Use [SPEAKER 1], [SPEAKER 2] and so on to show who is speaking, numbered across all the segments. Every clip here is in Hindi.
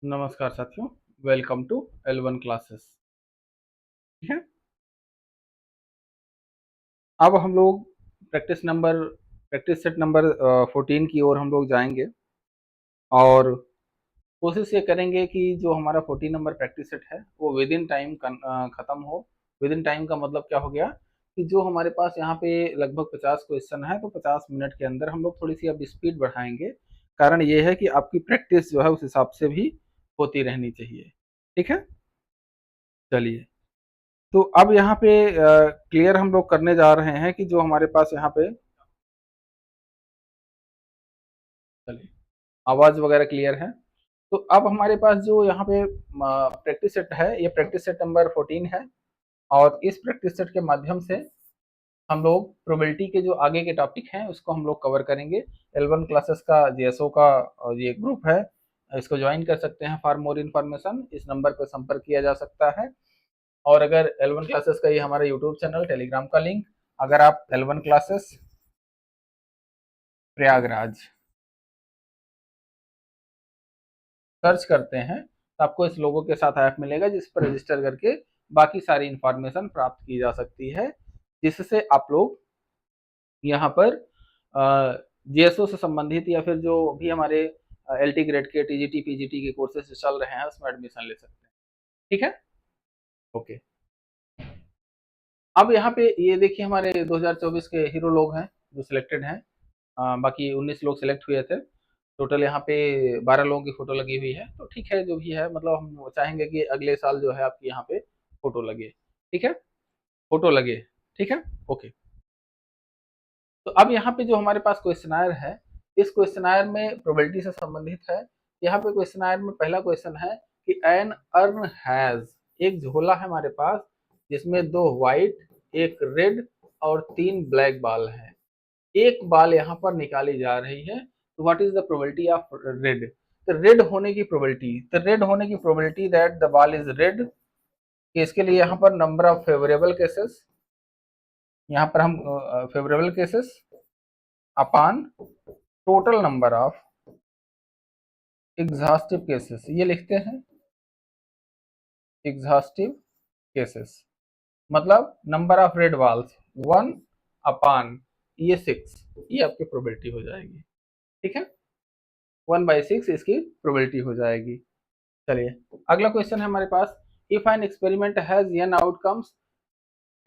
[SPEAKER 1] नमस्कार साथियों, वेलकम टू L1 क्लासेस। ठीक है। अब हम लोग प्रैक्टिस सेट नंबर 14 की ओर हम लोग जाएंगे और कोशिश ये करेंगे कि जो हमारा 14 नंबर प्रैक्टिस सेट है वो विद इन टाइम खत्म हो। विद इन टाइम का मतलब क्या हो गया कि जो हमारे पास यहाँ पे लगभग 50 क्वेश्चन है तो 50 मिनट के अंदर हम लोग थोड़ी सी अब स्पीड बढ़ाएंगे। कारण ये है कि आपकी प्रैक्टिस जो है उस हिसाब से भी होती रहनी चाहिए। ठीक है, चलिए। तो अब यहाँ पे क्लियर हम लोग करने जा रहे हैं कि जो हमारे पास यहाँ पे, चलिए, आवाज वगैरह क्लियर है। तो अब हमारे पास जो यहाँ पे प्रैक्टिस सेट है, ये प्रैक्टिस सेट नंबर 14 है और इस प्रैक्टिस सेट के माध्यम से हम लोग प्रोबेबिलिटी के जो आगे के टॉपिक हैं उसको हम लोग कवर करेंगे। L1 क्लासेस का जीएसओ का ये ग्रुप है, इसको ज्वाइन कर सकते हैं। फॉर मोर इन्फॉर्मेशन इस नंबर पर संपर्क किया जा सकता है। और अगर L1 क्लासेस का ये हमारा यूट्यूब चैनल, टेलीग्राम का लिंक, अगर आप L1 क्लासेस प्रयागराज सर्च करते हैं तो आपको इस लोगों के साथ ऐप मिलेगा जिस पर रजिस्टर करके बाकी सारी इंफॉर्मेशन प्राप्त की जा सकती है, जिससे आप लोग यहाँ पर जीएसओ से संबंधित या फिर जो भी हमारे एलटी ग्रेड के टीजीटी पीजीटी के कोर्सेज चल रहे हैं उसमें एडमिशन ले सकते हैं। ठीक है, ओके। अब यहाँ पे ये देखिए हमारे 2024 के हीरो लोग हैं जो सिलेक्टेड हैं। बाकी 19 लोग सिलेक्ट हुए थे। टोटल यहाँ पे 12 लोगों की फोटो लगी हुई है। तो ठीक है, जो भी है, मतलब हम चाहेंगे कि अगले साल जो है आपकी यहाँ पे फोटो लगे। ठीक है, फोटो लगे। ठीक है, ओके। तो अब यहाँ पे जो हमारे पास क्वेश्चनायर है, इस क्वेश्चनायर में प्रोबेबिलिटी से संबंधित है। यहाँ पे क्वेश्चनायर में पहला क्वेश्चन है कि एन अर्न हैज, एक झोला है हमारे पास जिसमें 2 व्हाइट, एक रेड और 3 ब्लैक बाल है। एक बाल यहाँ पर निकाली जा रही है। तो what is the probability of red? तो रेड होने की प्रोबेबिलिटी, दैट द बाल इज रेड, इसके लिए यहाँ पर नंबर ऑफ फेवरेबल केसेस, यहाँ पर हम favourable cases upon total number of exhaustive cases, ये लिखते हैं। एग्जॉस्टिव केसेस मतलब नंबर ऑफ रेड बाल्स 1 अपॉन ये 6, ये आपकी प्रोबेबिलिटी हो जाएगी। ठीक है, 1/6 इसकी प्रोबेबिलिटी हो जाएगी। चलिए, अगला क्वेश्चन है हमारे पास, if an experiment has n outcomes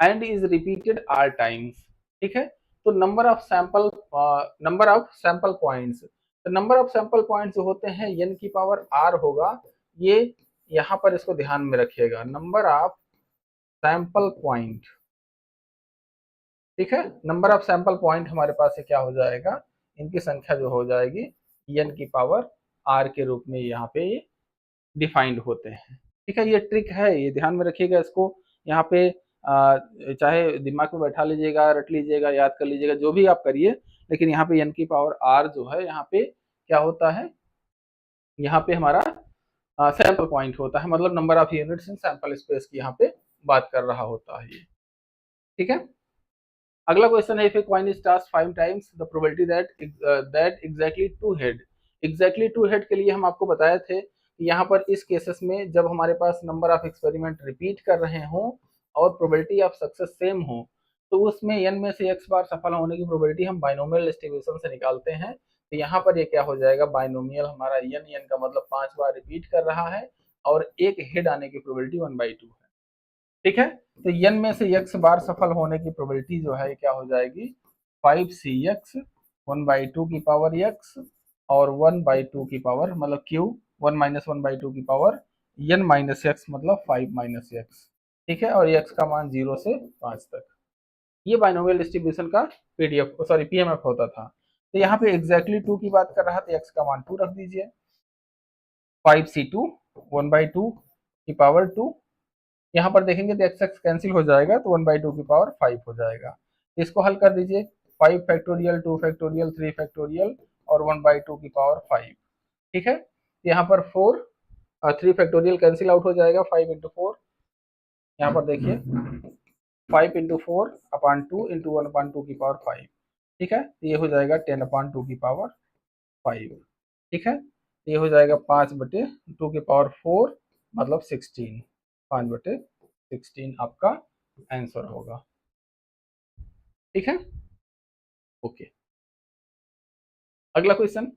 [SPEAKER 1] and is repeated R times. ठीक है, तो नंबर ऑफ सैंपल पॉइंट्स, तो नंबर ऑफ सैंपल पॉइंट्स जो होते हैं n की पावर r होगा। ये यहाँ पर इसको ध्यान में रखिएगा, नंबर ऑफ सैंपल पॉइंट। ठीक है, नंबर ऑफ सैंपल पॉइंट हमारे पास ये क्या हो जाएगा, इनकी संख्या जो हो जाएगी n की पावर r के रूप में यहाँ पे डिफाइंड होते हैं। ठीक है, ये ट्रिक है, ये ध्यान में रखिएगा इसको। यहाँ पे चाहे दिमाग में बैठा लीजिएगा, रट लीजिएगा, याद कर लीजिएगा, जो भी आप करिए, लेकिन यहाँ पे n की पावर r जो है यहाँ पे क्या होता है, यहाँ पे हमारा सैंपल पॉइंट होता है, मतलब number of units in sample space की यहाँ पे बात कर रहा होता है ये। ठीक है, अगला क्वेश्चन है, if a coin is tossed 5 times the probability that exactly two head. Exactly two head के लिए हम आपको बताए थे कि यहाँ पर इस केसेस में जब हमारे पास नंबर ऑफ एक्सपेरिमेंट रिपीट कर रहे हों और प्रोबेबिलिटी ऑफ सक्सेस सेम हो, तो उसमें n में से x बार सफल होने की प्रोबेबिलिटी हम बाइनोमियल डिस्ट्रीब्यूशन से निकालते हैं। तो यहाँ पर ये क्या हो जाएगा, बाइनोमियल हमारा n का मतलब 5 बार रिपीट कर रहा है और एक हेड आने की प्रोबेबिलिटी 1/2 है। ठीक है, तो n में से x बार सफल होने की प्रोबेबिलिटी जो है क्या हो जाएगी, 5cx 1/2 की पावर x और 1/2 की पावर मतलब q 1 - 1/2 की पावर n माइनस x मतलब 5 - x। ठीक है, और x का मान 0 से 5 तक। ये बाइनोमियल डिस्ट्रीब्यूशन का पीडीएफ सॉरी पीएमएफ होता था। तो यहाँ पे एग्जैक्टली 2 की बात कर रहा था, x का मान 2 रख दीजिए, 5c2 1/2 की पावर 2। यहाँ पर देखेंगे तो एक्स एक्स कैंसिल हो जाएगा तो 1/2 की पावर 5 हो जाएगा। इसको हल कर दीजिए, 5 फैक्टोरियल 2 फैक्टोरियल 3 फैक्टोरियल और 1/2 की पावर 5। ठीक है, यहाँ पर 3 फैक्टोरियल कैंसिल आउट हो जाएगा, 5 इंटू 4, यहाँ पर देखिए 5 इंटू 4 अपॉन 2 इंटू 1/2 की पावर 5। ठीक है, ये हो जाएगा 10/2 की पावर 5। ठीक है, ये हो जाएगा 5/2⁴ मतलब 16, 5/16 आपका आंसर होगा। ठीक है, ओके। अगला question,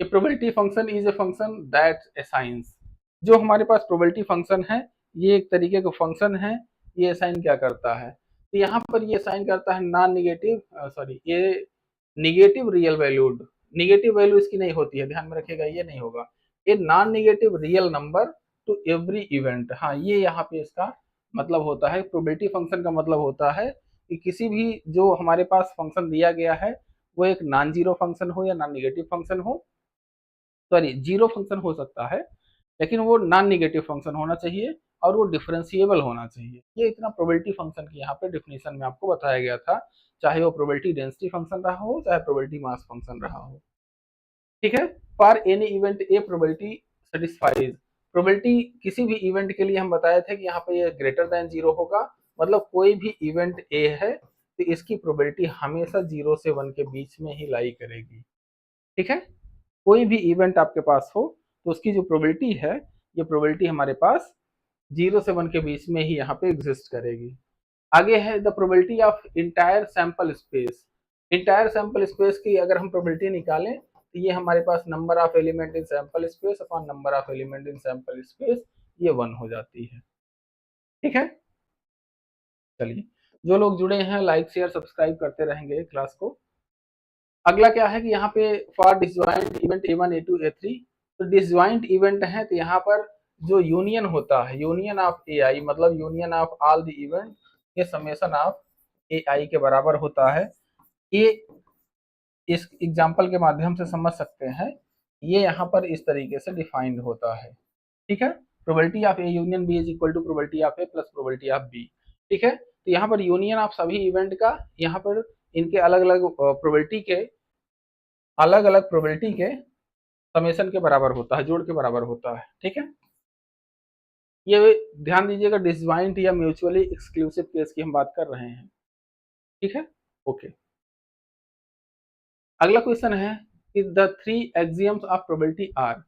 [SPEAKER 1] A probability function is a function that assigns. जो हमारे पास प्रोबेबिलिटी फंक्शन है, ये एक तरीके का फंक्शन है, ये असाइन क्या करता है, तो यहाँ पर ये असाइन करता है नॉन निगेटिव, सॉरी, ये negative real valued, negative value इसकी नहीं होती है, ध्यान में रखिएगा, ये नहीं होगा, a non negative real number two every event. हाँ, ये यहाँ पे इसका मतलब होता है, प्रोबेबिलिटी फंक्शन का मतलब होता है कि किसी भी जो हमारे पास फंक्शन दिया गया है वो एक नॉन जीरो फंक्शन हो या नॉन निगेटिव फंक्शन हो, सॉरी जीरो फंक्शन हो सकता है, लेकिन वो नॉन निगेटिव फंक्शन होना चाहिए और वो डिफरेंशिएबल होना चाहिए। ये इतना प्रोबेबिलिटी फंक्शन की यहाँ पे डिफिनेशन में आपको बताया गया था, चाहे वो प्रोबेबिलिटी डेंसिटी फंक्शन रहा हो चाहे प्रोबेबिलिटी मास फंक्शन रहा हो। ठीक है, for any event A probability satisfies, probability किसी भी इवेंट के लिए हम बताए थे कि यहाँ पे ये ग्रेटर देन जीरो होगा, मतलब कोई भी इवेंट ए है तो इसकी प्रोबेबिलिटी हमेशा 0 से 1 के बीच में ही लाई करेगी। ठीक है, कोई भी इवेंट आपके पास हो तो उसकी जो प्रोबेबिलिटी है, ये प्रोबेबिलिटी हमारे पास 0 से 1 के बीच में ही यहाँ पे एग्जिस्ट करेगी। आगे है the probability of entire sample space. Entire sample space की अगर हम प्रोबेबिलिटी निकालें तो ये हमारे पास number of element in sample space upon number of element in sample space, ये 1 हो जाती है। ठीक है, चलिए, जो लोग जुड़े हैं लाइक शेयर सब्सक्राइब करते रहेंगे क्लास को। अगला क्या है कि यहाँ पे for disjoint event A1 A2 A3, तो डिसजॉइंट इवेंट है तो यहाँ पर जो यूनियन होता है, यूनियन ऑफ AI मतलब union of all the event, ये समेशन ऑफ AI के बराबर होता है। ये इस एग्जांपल के माध्यम से समझ सकते हैं, ये यहाँ पर इस तरीके से डिफाइंड होता है। ठीक है, probability of A union B is equal to probability of A plus probability of B. ठीक है, तो यहाँ पर यूनियन ऑफ सभी इवेंट का, यहाँ पर इनके अलग अलग प्रोबेबिलिटी के, अलग अलग प्रोबेबिलिटी के समेशन के बराबर होता है, जोड़ के बराबर होता है। ठीक है, ये ध्यान दीजिएगा, डिसजॉइंट या म्यूचुअली एक्सक्लूसिव केस की हम बात कर रहे हैं। ठीक है, ओके। अगला क्वेश्चन है कि the 3 axioms of probability are,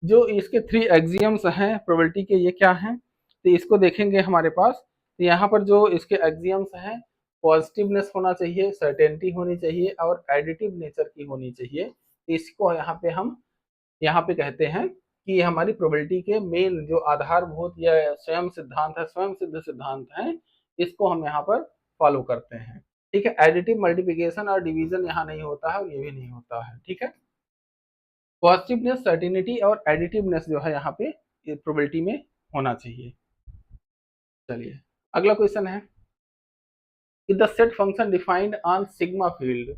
[SPEAKER 1] जो इसके 3 एक्सियम्स हैं प्रोबेबिलिटी के, ये क्या हैं, तो इसको देखेंगे हमारे पास, तो यहाँ पर जो इसके एक्सियम्स हैं, पॉजिटिवनेस होना चाहिए, सर्टेनिटी होनी चाहिए और एडिटिव नेचर की होनी चाहिए। तो इसको यहाँ पे हम यहाँ पे कहते हैं कि हमारी प्रोबेबिलिटी के मेन जो आधारभूत या स्वयं सिद्धांत है, स्वयं सिद्ध सिद्धांत है, इसको हम यहाँ पर फॉलो करते हैं। ठीक है, एडिटिव मल्टीप्लिकेशन और डिवीजन यहाँ नहीं होता है और ये भी नहीं होता है। ठीक है, पॉजिटिवनेस, सर्टिनिटी और एडिटिवनेस जो है यहाँ पे प्रोबेबिलिटी में होना चाहिए। चलिए, अगला क्वेश्चन है कि the set function defined on sigma field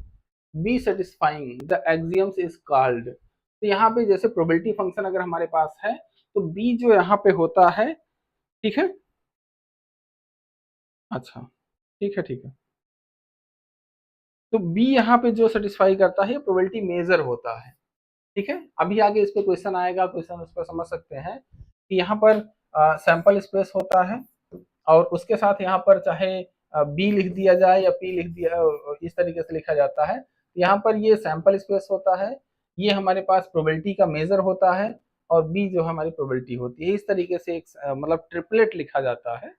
[SPEAKER 1] B satisfying the axioms is called. तो यहाँ पे जैसे प्रोबेबिलिटी फंक्शन अगर हमारे पास है तो बी जो यहाँ पे होता है, ठीक है, अच्छा, ठीक है, ठीक है, तो बी यहाँ पे जो सेटिस्फाई करता है प्रोबेबिलिटी मेजर होता है। ठीक है, अभी आगे इस पे क्वेश्चन आएगा, क्वेश्चन उस पर समझ सकते हैं कि यहाँ पर सैंपल स्पेस होता है और उसके साथ यहाँ पर चाहे बी लिख दिया जाए या पी लिख दिया, इस तरीके से लिखा जाता है। यहाँ पर ये सैंपल स्पेस होता है, ये हमारे पास प्रोबेबिलिटी का मेजर होता है और बी जो हमारी प्रोबेबिलिटी होती है। इस तरीके से एक मतलब ट्रिपलेट लिखा जाता है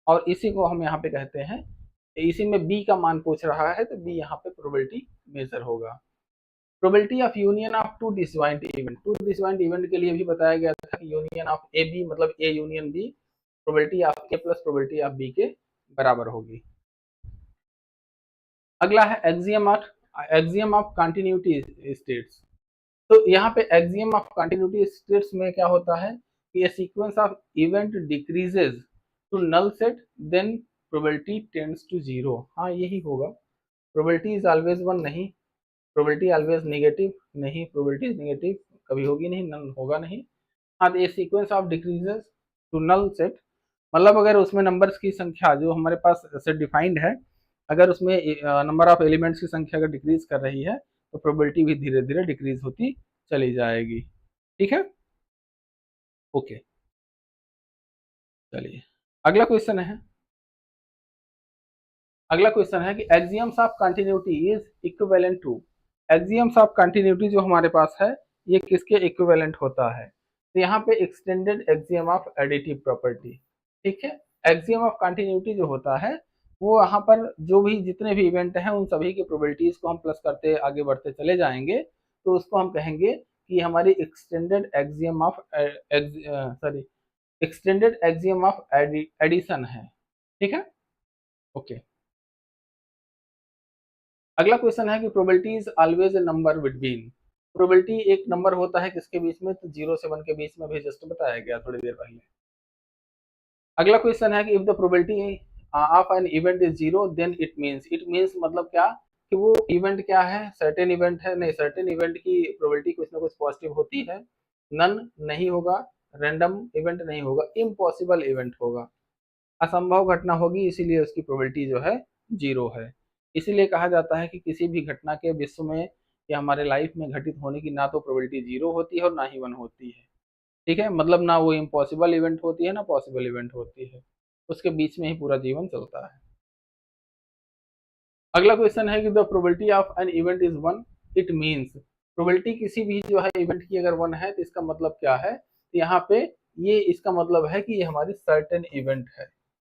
[SPEAKER 1] और इसी को हम यहाँ पे कहते हैं, इसी में बी का मान पूछ रहा है तो बी यहाँ पे प्रोबेबिलिटी मेजर होगा। Probability of union of two disjoint event, two disjoint event के लिए भी बताया गया था कि यूनियन ऑफ ए बी मतलब A union B probability of A plus probability of B के बराबर होगी। अगला है एक्सियम ऑफ कंटिन्यूटी स्टेट्स। तो यहाँ पे एक्सियम ऑफ कंटिन्यूटी स्टेट्स में क्या होता है कि a sequence of event decreases to null set then probability tends to zero. हाँ, यही होगा, प्रोबेबिलिटी इज ऑलवेज वन नहीं, प्रोबेबिलिटी ऑलवेज नेगेटिव नहीं, प्रोबेबिलिटी नेगेटिव कभी होगी नहीं, नल होगा नहीं। हाँ, तो a sequence of decreases to null set मतलब अगर उसमें नंबर्स की संख्या जो हमारे पास सेट डिफाइंड है, अगर उसमें नंबर ऑफ एलिमेंट्स की संख्या अगर डिक्रीज कर रही है तो प्रोबेबिलिटी भी धीरे धीरे डिक्रीज होती चली जाएगी। ठीक है, ओके, चलिए, अगला क्वेश्चन है, अगला क्वेश्चन है कि axioms of continuity is equivalent to, axioms of continuity जो हमारे पास है ये किसके इक्विवेलेंट होता है? तो यहाँ पे extended axiom of additive property, ठीक है। एक्सियम ऑफ कंटिन्यूटी जो होता है वो यहाँ पर जो भी जितने भी इवेंट हैं उन सभी की प्रोबेबिलिटीज को हम प्लस करते आगे बढ़ते चले जाएंगे, तो उसको हम कहेंगे कि हमारी extended axiom of sorry extended axiom of addition है, ठीक है। ओके, अगला क्वेश्चन है कि probability is always a number between. Probability एक नंबर होता है किसके बीच में? तो 0 से 1 के बीच में, भी जस्ट बताया गया थोड़ी देर पहले। अगला क्वेश्चन है कि if the probability of an event is 0 then it means मतलब क्या कि वो इवेंट क्या है? सर्टेन इवेंट है? नहीं, सर्टेन इवेंट की प्रोबेबिलिटी कुछ ना कुछ पॉजिटिव होती है। नन नहीं होगा, रैंडम इवेंट नहीं होगा, इम्पॉसिबल इवेंट होगा, असंभव घटना होगी, इसीलिए उसकी प्रोबेबिलिटी जो है 0 है। इसीलिए कहा जाता है कि किसी भी घटना के विश्व में या हमारे लाइफ में घटित होने की ना तो प्रोबेबिलिटी 0 होती है और ना ही 1 होती है, ठीक है। मतलब ना वो इम्पॉसिबल इवेंट होती है ना पॉसिबल इवेंट होती है, उसके बीच में ही पूरा जीवन चलता है। अगला क्वेश्चन है कि the probability of an event is 1, it means probability किसी भी जो है इवेंट की अगर 1 है तो इसका मतलब क्या है? तो यहाँ पे ये इसका मतलब है कि ये हमारी सर्टेन इवेंट है,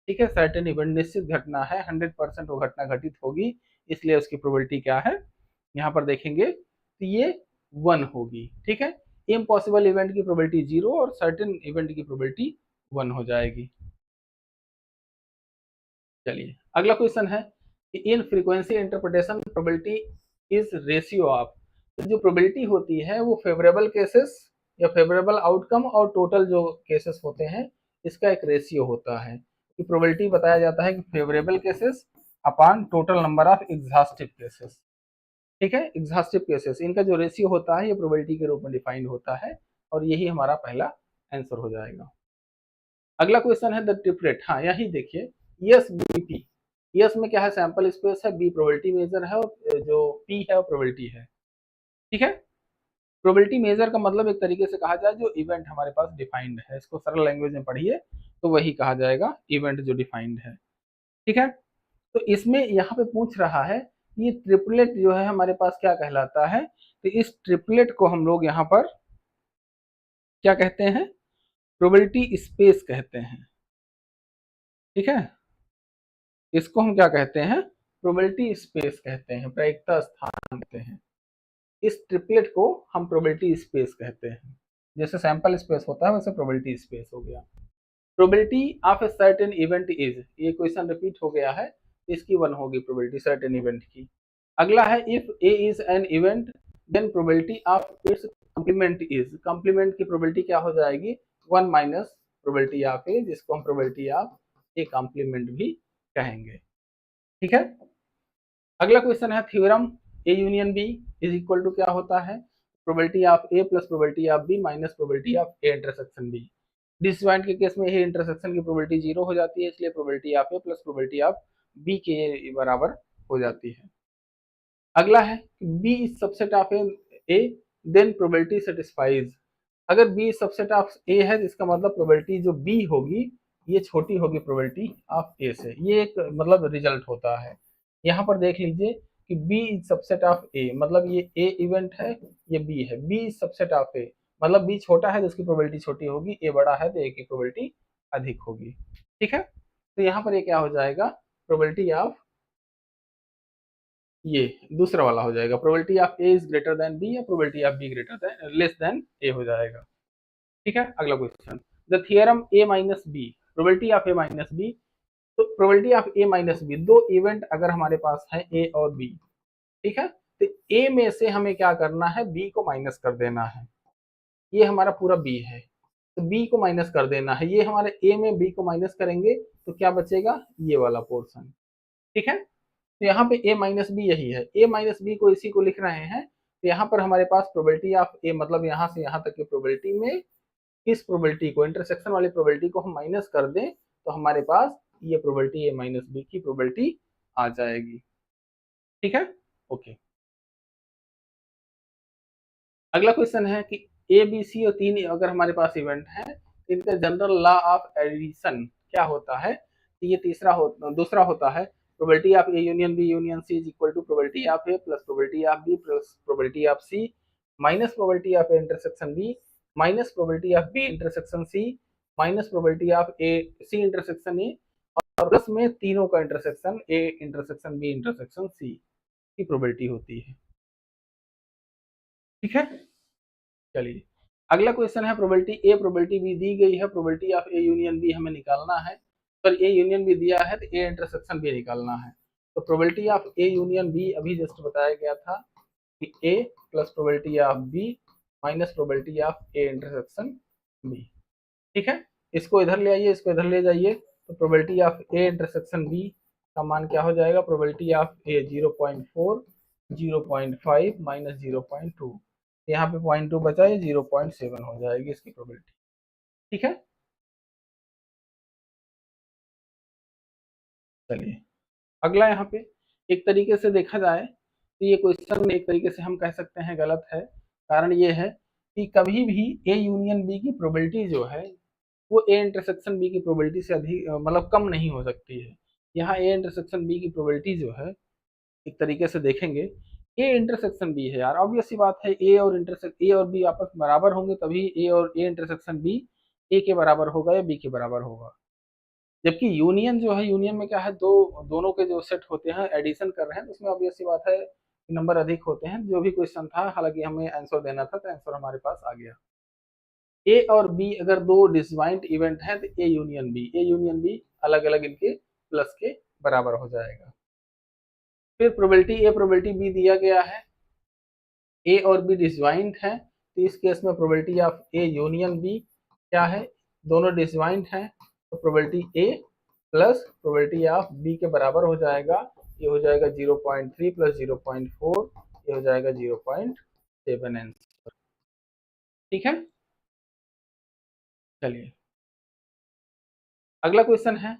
[SPEAKER 1] ठीक है। सर्टेन इवेंट निश्चित घटना है, 100% वो घटना घटित होगी, इसलिए उसकी प्रोबेबिलिटी क्या है यहाँ पर देखेंगे तो ये 1 होगी, ठीक है। इम्पॉसिबल इवेंट की प्रोबेबिलिटी 0 और सर्टेन इवेंट की प्रोबेबिलिटी 1 हो जाएगी। चलिए अगला क्वेश्चन है कि in frequency interpretation probability is ratio of. जो प्रोबेबिलिटी होती है वो फेवरेबल केसेस या फेवरेबल आउटकम और टोटल जो केसेस होते हैं इसका एक रेशियो होता है। कि प्रोबेबिलिटी बताया जाता है कि favourable cases upon total number of exhaustive cases, ठीक है। एग्जॉस्टिव केसेस इनका जो रेशियो होता है ये प्रोबेबिलिटी के रूप में डिफाइंड होता है और यही हमारा पहला आंसर हो जाएगा। अगला क्वेश्चन है द ट्रिपलेट। हाँ यही देखिए, यस बीपी, यस में क्या है? सैंपल स्पेस है, बी प्रोबेबिलिटी मेजर है और जो पी है वो प्रोबेबिलिटी है, ठीक है। प्रोबेबिलिटी मेजर का मतलब एक तरीके से कहा जाए जो इवेंट हमारे पास डिफाइंड है, इसको सरल लैंग्वेज में पढ़िए तो वही कहा जाएगा इवेंट जो डिफाइंड है, ठीक है। तो इसमें यहाँ पे पूछ रहा है ये ट्रिपलेट जो है हमारे पास क्या कहलाता है? तो इस ट्रिपलेट को हम लोग यहाँ पर क्या कहते हैं? प्रोबेबिलिटी स्पेस कहते हैं, ठीक है। इसको हम क्या कहते हैं? प्रोबेबिलिटी स्पेस कहते हैं, प्रायिकता स्थान कहते हैं। इस ट्रिपलेट को हम प्रोबेबिलिटी स्पेस कहते हैं। जैसे सैंपल स्पेस होता है वैसे प्रोबेबिलिटी स्पेस हो गया। Probability of a certain event is, ये क्वेश्चन रिपीट हो गया है, इसकी 1 होगी प्रोबेबिलिटी सर्टेन इवेंट की। अगला है if A is an event then probability of its complement is, complement की प्रोबेबिलिटी क्या हो जाएगी? 1 माइनस प्रोबेबिलिटी ऑफ ए, जिसको हम प्रोबेबिलिटी ऑफ ए कॉम्प्लीमेंट भी कहेंगे, ठीक है। अगला क्वेश्चन है theorem A union B is equal to क्या होता है? Probability of A plus probability of B minus probability of A intersection B. Disjoint के केस में ए इंटरसेक्शन की प्रोबेबिलिटी 0 हो जाती है, इसलिए probability of A plus probability of B के बराबर हो जाती है। अगला है B is subset of A then probability satisfies. अगर बी सबसेट ऑफ ए है तो इसका मतलब प्रोबेबिलिटी जो बी होगी ये छोटी होगी प्रोबेबिलिटी ऑफ ए से, ये एक मतलब रिजल्ट होता है। यहाँ पर देख लीजिए कि बी इज सबसेट ऑफ ए, मतलब ये ए इवेंट है, ये बी है, बी इज सबसेट ऑफ ए मतलब बी छोटा है तो उसकी प्रोबेबिलिटी छोटी होगी, ए बड़ा है तो ए की प्रोबेबिलिटी अधिक होगी, ठीक है। तो यहाँ पर ये क्या हो जाएगा? प्रोबेबिलिटी ऑफ ये दूसरा वाला हो जाएगा, probability of A is greater than B या probability of B greater than less than A हो जाएगा, ठीक है। अगला question the theorem A minus B, probability of A minus B. तो probability of A minus B, दो इवेंट अगर हमारे पास है ए और बी, ठीक है, तो ए में से हमें क्या करना है? बी को माइनस कर देना है। ये हमारा पूरा बी है तो बी को माइनस कर देना है, ये हमारे ए में बी को माइनस करेंगे तो क्या बचेगा? ये वाला पोर्शन, ठीक है। तो यहाँ पे ए माइनस बी यही है, ए माइनस बी को इसी को लिख रहे हैं। तो यहाँ पर हमारे पास प्रोबेबिलिटी ऑफ ए मतलब यहाँ से यहाँ तक की प्रोबेबिलिटी में इस प्रोबेबिलिटी को, इंटरसेक्शन वाली प्रोबेबिलिटी को हम माइनस कर दें तो हमारे पास ये प्रोबेबिलिटी ए माइनस बी की प्रोबेबिलिटी आ जाएगी, ठीक है। ओके, अगला क्वेश्चन है कि ए बी सी और 3 अगर हमारे पास इवेंट है इनका जनरल लॉ ऑफ एडिशन क्या होता है? तो ये दूसरा होता है probability of A union C is equal to probability of A plus probability of B plus probability of C minus probability of A intersection B minus probability of B intersection C minus probability of A C intersection A और प्लस में तीनों का intersection A intersection B intersection C की प्रोबेबिलिटी होती है। ठीक है, चलिए अगला क्वेश्चन है प्रोबेबिलिटी ए प्रोबेबिलिटी बी दी गई है, probability of A union B हमें निकालना है। पर ए यूनियन बी दिया है तो ए इंटरसेक्शन बी निकालना है। तो probability of A union B अभी जस्ट बताया गया था कि A plus probability of B minus probability of A intersection B. ठीक है, इसको इधर ले आइए, इसको इधर ले जाइए। तो probability of A intersection B का मान क्या हो जाएगा, प्रोबेबिलिटी ऑफ ए 0.4 0.5 माइनस 0.2, यहाँ पे 0.2 बचा है, 0.7 हो जाएगी इसकी प्रोबेबिलिटी। ठीक है, चलिए अगला यहाँ पे एक तरीके से देखा जाए तो ये क्वेश्चन एक तरीके से हम कह सकते हैं गलत है। कारण ये है कि कभी भी ए यूनियन बी की प्रोबेबिलिटी जो है वो ए इंटरसेक्शन बी की प्रोबेबिलिटी से अधिक मतलब कम नहीं हो सकती है। यहाँ ए इंटरसेक्शन बी की प्रोबेबिलिटी जो है एक तरीके से देखेंगे ए इंटरसेक्शन बी है यार, ऑब्वियस सी बात है ए और बी आपस में बराबर होंगे तभी ए और ए इंटरसेक्शन बी ए के बराबर होगा या बी के बराबर होगा। जबकि यूनियन जो है, यूनियन में क्या है, दोनों के जो सेट होते हैं एडिशन कर रहे हैं तो उसमें ऑब्वियस सी बात है कि नंबर अधिक होते हैं। जो भी क्वेश्चन था, हालांकि हमें आंसर देना था तो आंसर हमारे पास आ गया। ए और बी अगर दो डिस्जॉइंट इवेंट हैं तो ए यूनियन बी अलग अलग इनके प्लस के बराबर हो जाएगा। फिर प्रोबेबिलिटी ए प्रोबेबिलिटी बी दिया गया है, ए और बी डिस्जॉइंट है तो इस केस में probability of A union B क्या है, दोनों डिस्जॉइंट हैं तो probability A plus probability of B के बराबर हो जाएगा। ये हो जाएगा 0.3 प्लस 0.4, ये हो जाएगा 0.7 आंसर। ठीक है, चलिए अगला क्वेश्चन है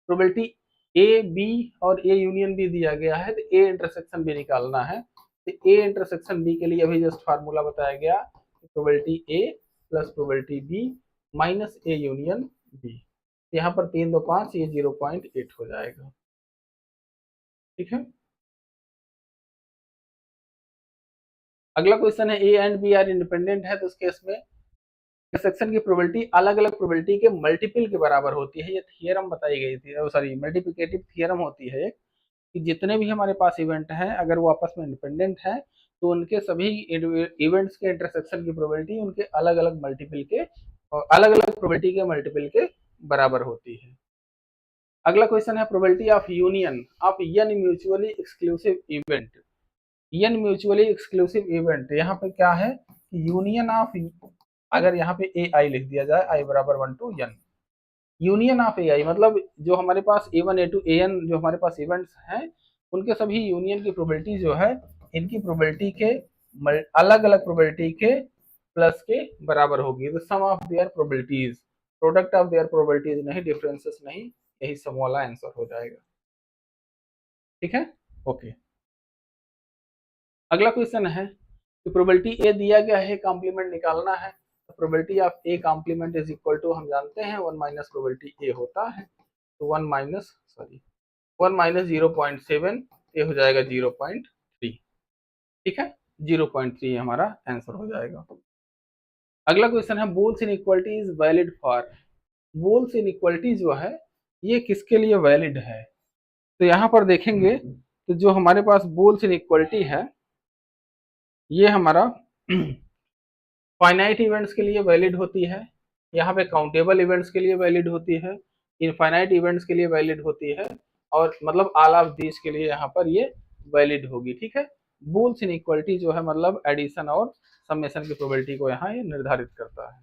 [SPEAKER 1] प्रोबेबिलिटी ए बी और ए यूनियन बी दिया गया है तो ए इंटरसेक्शन बी निकालना है। तो ए इंटरसेक्शन बी के लिए अभी जस्ट फार्मूला बताया गया, probability A plus probability B minus A union B. यहाँ पर 3 2 5, ये 0.8 हो जाएगा। ठीक है, अगला क्वेश्चन है A and B are independent है तो उस केस में इंटरसेक्शन की प्रोबेबिलिटी अलग अलग प्रोबेबिलिटी के मल्टीपल के बराबर होती है। ये थियरम बताई गई थी, सॉरी मल्टीप्लिकेटिव थियरम होती है कि जितने भी हमारे पास इवेंट हैं अगर वो आपस में इंडिपेंडेंट हैं तो उनके सभी इवेंट्स के इंटरसेक्शन की प्रोबेबिलिटी उनके अलग अलग मल्टीपल के अलग अलग प्रोबेबिलिटी के मल्टीपल के बराबर होती है। अगला क्वेश्चन है probability of union of n mutually exclusive event. N mutually exclusive event यहाँ पे क्या है, यूनियन ऑफ, अगर यहाँ पे ए आई लिख दिया जाए, आई बराबर 1 to n, यूनियन ऑफ ए आई मतलब जो हमारे पास A1 A2 AN जो हमारे पास इवेंट्स हैं उनके सभी यूनियन की प्रोबेबिलिटी जो है इनकी प्रोबेबिलिटी के अलग अलग प्रोबेबिलिटी के प्लस के बराबर होगी। तो sum of their probabilities, product of their probabilities नहीं, डिफरेंसेस नहीं, यही सम वाला आंसर हो जाएगा। ठीक है, ओके। अगला क्वेश्चन है कि प्रोबेबिलिटी ए दिया गया है, कॉम्प्लीमेंट निकालना है। तो probability of A complement is equal to, हम जानते हैं 1 माइनस प्रोबेबिलिटी ए होता है तो 1 माइनस 0.7, ये हो जाएगा 0.3। ठीक है, 0.3 हमारा आंसर हो जाएगा। अगला क्वेश्चन है Boole's inequality is valid for. Boole's inequality जो है ये किसके लिए वैलिड है, तो यहाँ पर देखेंगे तो जो हमारे पास बोल्स इनइक्वालिटी है ये हमारा फाइनाइट इवेंट्स के लिए वैलिड होती है, यहाँ पे काउंटेबल इवेंट्स के लिए वैलिड होती है, इनफाइनाइट इवेंट्स के लिए वैलिड होती है और मतलब ऑल ऑफ दिस के लिए यहाँ पर ये वैलिड होगी। ठीक है, बोल्स इनइक्वालिटी जो है मतलब एडिशन और समेशन की प्रोबेबिलिटी को यहाँ ये निर्धारित करता है।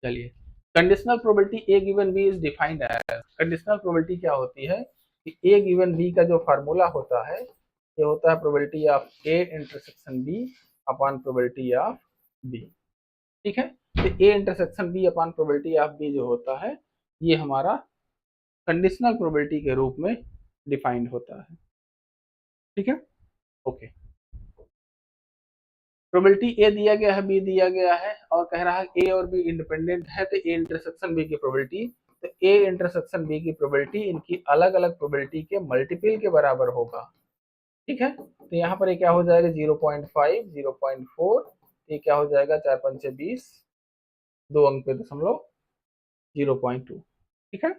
[SPEAKER 1] चलिए conditional probability A given B is defined as, conditional probability क्या होती है कि ए गिवन बी का जो फार्मूला होता है ये होता है probability of A intersection B upon probability of B. ठीक है, तो A intersection B upon probability of B जो होता है ये हमारा कंडीशनल प्रोबेबिलिटी के रूप में डिफाइंड होता है। ठीक है, ओके। प्रोबेबिलिटी ए दिया गया है, बी दिया गया है और कह रहा है ए और बी इंडिपेंडेंट है तो ए इंटरसेक्शन बी की प्रोबेबिलिटी तो ए इंटरसेक्शन बी की प्रोबेबिलिटी इनकी अलग अलग प्रोबेबिलिटी के मल्टीपल के बराबर होगा। ठीक है, तो यहाँ पर ये क्या हो जाएगा 0.5, 0.4, ये क्या हो जाएगा 4 5 20, 2 अंक पे दशमलव 0.2। ठीक है,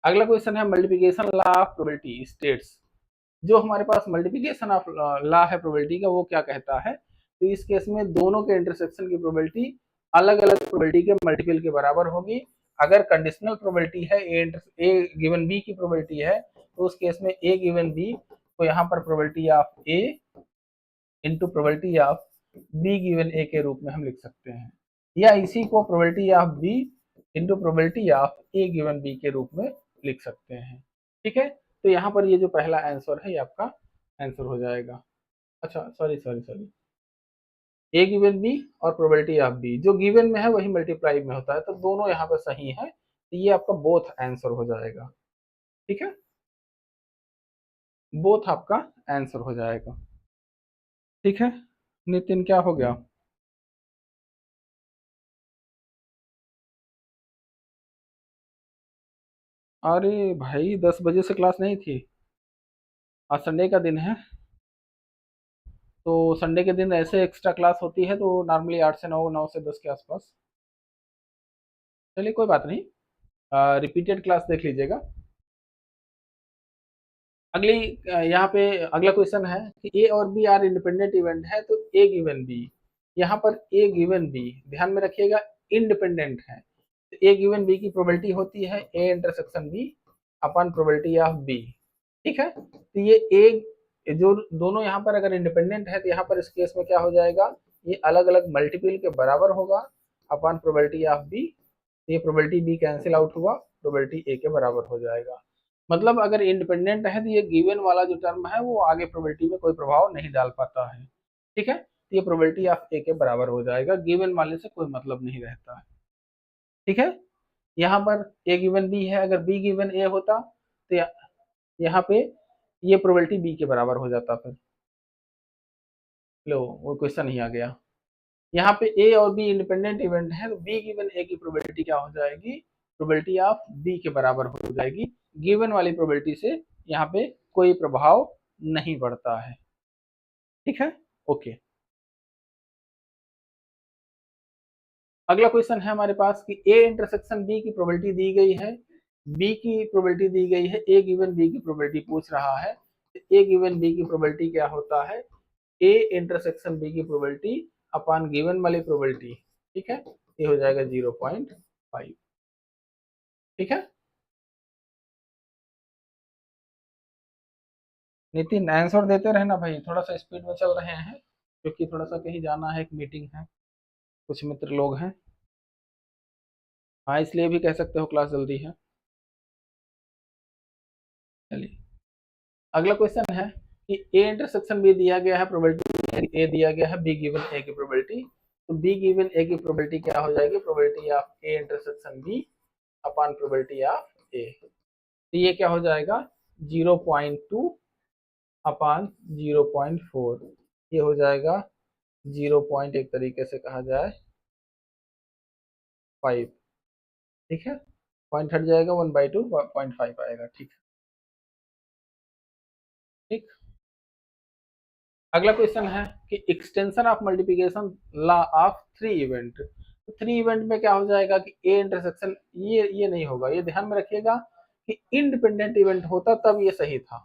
[SPEAKER 1] अगला क्वेश्चन है multiplication law of probability states. जो हमारे पास मल्टीप्लिकेशन ऑफ लॉ है प्रोबेबिलिटी का वो क्या कहता है, तो इस केस में दोनों के इंटरसेक्शन की प्रोबेबिलिटी अलग अलग प्रोबेबिलिटी के मल्टीपल के बराबर होगी। अगर कंडीशनल प्रोबेबिलिटी है ए गिवन बी की प्रोबेबिलिटी है, तो उस केस में ए गिवन बी को यहाँ पर probability of A into probability of B given A के रूप में हम लिख सकते हैं, या इसी को probability of B into probability of A given B के रूप में लिख सकते हैं। ठीक है, तो यहाँ पर ये जो पहला आंसर है ये आपका आंसर हो जाएगा। अच्छा sorry sorry sorry, A given B और प्रोबेबिलिटी ऑफ बी, जो गिवन में है वही मल्टीप्लाई में होता है, तो दोनों यहाँ पर सही है, तो ये आपका बोथ आंसर हो जाएगा। ठीक है, बोथ आपका आंसर हो जाएगा। ठीक है, नितिन क्या हो गया? अरे भाई 10 बजे से क्लास नहीं थी, आज संडे का दिन है, तो संडे के दिन ऐसे एक्स्ट्रा क्लास होती है, तो नॉर्मली 8 से 9, 9 से 10 के आसपास। चलिए कोई बात नहीं, रिपीटेड क्लास देख लीजिएगा। अगली यहाँ पे अगला क्वेश्चन है कि ए और बी आर इंडिपेंडेंट इवेंट है, तो ए गिवन बी, यहाँ पर ए गिवन बी ध्यान में रखिएगा इंडिपेंडेंट है, तो ए गिवन बी की प्रोबेबिलिटी होती है A intersection B upon probability of B. ठीक है, तो ये ए जो दोनों यहाँ पर अगर इंडिपेंडेंट है, तो यहाँ पर इस केस में क्या हो जाएगा, ये अलग अलग मल्टीपल के बराबर होगा अपॉन प्रोबेबिलिटी ऑफ बी, ये प्रोबेबिलिटी बी कैंसिल आउट हुआ, प्रोबेबिलिटी ए के बराबर हो जाएगा। मतलब अगर इंडिपेंडेंट है तो ये गिवन वाला जो टर्म है वो आगे प्रोबेबिलिटी में कोई प्रभाव नहीं डाल पाता है। ठीक है, तो ये प्रोबेबिलिटी ऑफ ए के बराबर हो जाएगा, गिवन वाले से कोई मतलब नहीं रहता है। ठीक है, यहाँ पर ए गिवन बी है, अगर बी गिवन ए होता तो यहाँ पे ये प्रोबेबिलिटी बी के बराबर हो जाता। फिर लो वो क्वेश्चन ही आ गया, यहाँ पे ए और बी इंडिपेंडेंट इवेंट है, तो बी गिवन ए की प्रोबेबिलिटी क्या हो जाएगी, प्रोबेबिलिटी ऑफ बी के बराबर हो जाएगी, गिवन वाली प्रोबेबिलिटी से यहाँ पे कोई प्रभाव नहीं पड़ता है। ठीक है, ओके। अगला क्वेश्चन है हमारे पास कि ए इंटरसेक्शन बी की प्रोबेबिलिटी दी गई है, बी की प्रोबेबिलिटी दी गई है, ए गिवन बी की प्रोबेबिलिटी पूछ रहा है, ए गिवन बी की प्रोबेबिलिटी क्या होता है, ए इंटरसेक्शन बी की प्रोबेबिलिटी अपॉन गिवन वाली प्रोबेबिलिटी। ठीक है, ये हो जाएगा 0.5। ठीक है, नितिन आंसर देते रहना भाई, थोड़ा सा स्पीड में चल रहे हैं क्योंकि थोड़ा सा कहीं जाना है, एक मीटिंग है, कुछ मित्र लोग हैं। हाँ इसलिए भी कह सकते हो क्लास जल्दी है। चलिए अगला क्वेश्चन है कि ए इंटरसेक्शन बी दिया गया है, प्रोबेबिलिटी ए दिया गया है, बी गिवन ए की प्रोबेबिलिटी, तो बी गिवन ए की प्रोबेबिलिटी क्या हो जाएगी, probability of A intersection B upon probability of A, तो ये क्या हो जाएगा 0.2 अपॉन 0.4, ये हो जाएगा 0. एक तरीके से कहा जाए 5। ठीक है, पॉइंट हट जाएगा 1/2 0.5 आएगा। ठीक है, ठीक। अगला क्वेश्चन है कि extension of multiplication law of 3 event, तो 3 इवेंट में क्या हो जाएगा कि ए इंटरसेक्शन, ये नहीं होगा, ये ध्यान में रखिएगा कि इंडिपेंडेंट इवेंट होता तब ये सही था,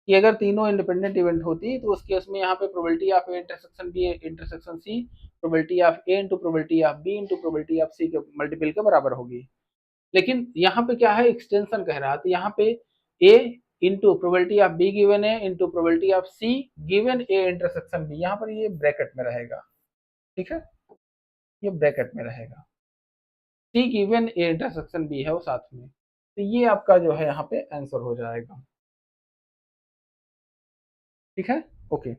[SPEAKER 1] कि अगर तीनों इंडिपेंडेंट इवेंट होती तो उस केस में यहाँ पे probability of A intersection B intersection C, probability of A into probability of B into probability of C के मल्टीपल के बराबर होगी। लेकिन यहाँ पे क्या है, एक्सटेंशन कह रहा है, तो यहाँ पे A into probability of B given A into probability of C given A intersection B, यहाँ पर ये ब्रैकेट में रहेगा। ठीक है, ये ब्रैकेट में रहेगा, सी गिवन ए इंटरसेक्शन बी है वो साथ में, तो ये आपका जो है यहाँ पे आंसर हो जाएगा। ठीक है, ओके।